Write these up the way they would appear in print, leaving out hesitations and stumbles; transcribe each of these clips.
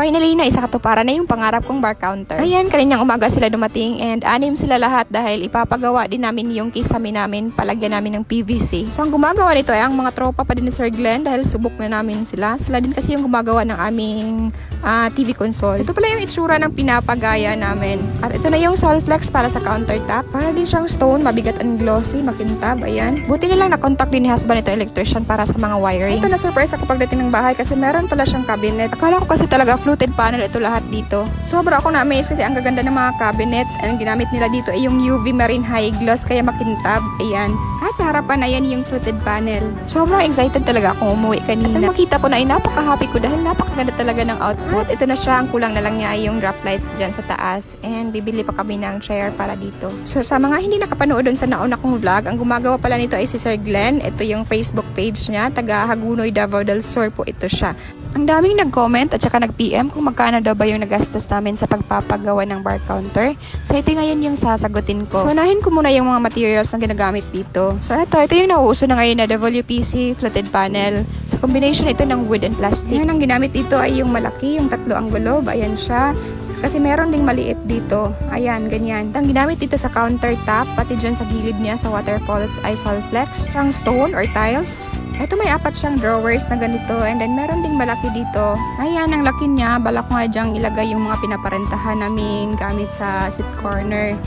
finally na isa katuparan na yung pangarap kong bar counter. Ayan, kaninang umaga sila dumating and 6 sila lahat dahil ipapagawa din namin yung kisame namin, palagyan namin ng PVC. So ang gumagawa nito ay ang mga tropa pa din ni Sir Glenn dahil subok na namin sila. Sila din kasi yung gumagawa ng aming TV console. Ito pala yung itsura ng pinapagaya namin. At ito na yung Solflex para sa countertop. Para din siyang stone, mabigat and glossy, makintab. Ayan. Buti na lang na-contact din ni husband ito electrician para sa mga wiring. Ito na surprise ako pagdating ng bahay kasi meron pala siyang cabinet. Akala ko kasi talaga fluted panel ito lahat dito. Sobra ako na-amaze kasi ang gaganda ng mga cabinet. Ang ginamit nila dito ay yung UV Marine High Gloss kaya makintab. Ayan. Sa harapan na yan yung fluted panel. Sobrang excited talaga akong umuwi kanina. At nang makita ko na ay napaka-happy ko dahil napakaganda talaga ng output. Ito na siya. Ang kulang na lang niya ay yung drop lights dyan sa taas. And bibili pa kami ng chair para dito. So sa mga hindi nakapanood dun sa nauna kong vlog, ang gumagawa pala nito ay si Sir Glenn. Ito yung Facebook page niya. Taga Hagunoy, Davao del Sur po ito siya. Ang daming nag-comment at saka nag-PM kung magkano daw ba yung nagastos namin sa pagpapagawa ng bar counter. So ito ngayon yung sasagutin ko. So unahin ko muna yung mga materials na ginagamit dito. So ito yung nauuso na ngayon na WPC fluted panel. Sa combination ito ng wood and plastic. Yan ang ginamit dito ay yung malaki, yung 3 ang gulob. Ayan siya. Kasi meron ding maliit dito. Ayan, ganyan. Ang ginamit dito sa countertop, pati dyan sa gilid niya sa waterfalls ay Solflex. Ang stone or tiles. Ito may 4 siyang drawers na ganito and then meron ding malaki dito. Ayan, ang laki niya. Balak ko nga dyang ilagay yung mga pinaparentahan namin gamit sa sweet corner.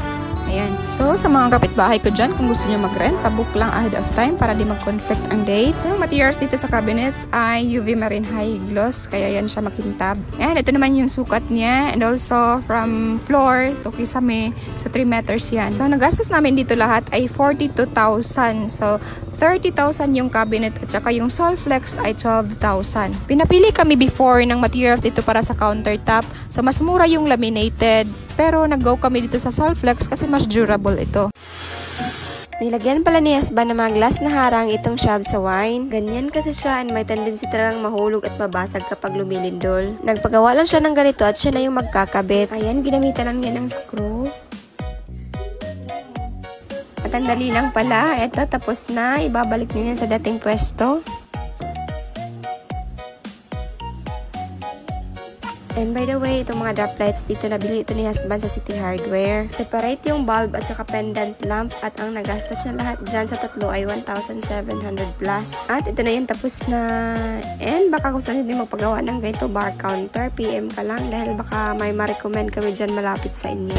Ayan. So, sa mga kapitbahay ko dyan, kung gusto nyo mag-rent, pabook lang ahead of time para di mag-conflict ang date. So, yung materials dito sa cabinets ay UV Marine High Gloss, kaya yan siya makintab. And ito naman yung sukat niya and also from floor to kisame. So, 3 meters yan. So, nagastos namin dito lahat ay 42,000. So, 30,000 yung cabinet at saka yung Solflex ay 12,000. Pinapili kami before ng materials dito para sa countertop. So, mas mura yung laminated. Pero nag-go kami dito sa Solflex kasi mas durable ito. Nilagyan pala ni husband ng mga glass na harang itong shab sa wine. Ganyan kasi siya and may tendency talagang mahulog at mabasag kapag lumilindol. Nagpagawa lang siya ng ganito at siya na yung magkakabit. Ayan, ginamitan lang niya ng screw. At ang dali lang pala. Eto, tapos na. Ibabalik niya sa dating pwesto. And by the way, itong mga drop lights dito, nabili ito ni husband sa City Hardware. Separate yung bulb at saka pendant lamp at ang nagastos niya lahat dyan sa tatlo ay 1,700 plus. At ito na yung tapos na. And baka gusto nyo din magpagawa ng ganito bar counter, PM ka lang dahil baka may ma-recommend kami dyan malapit sa inyo.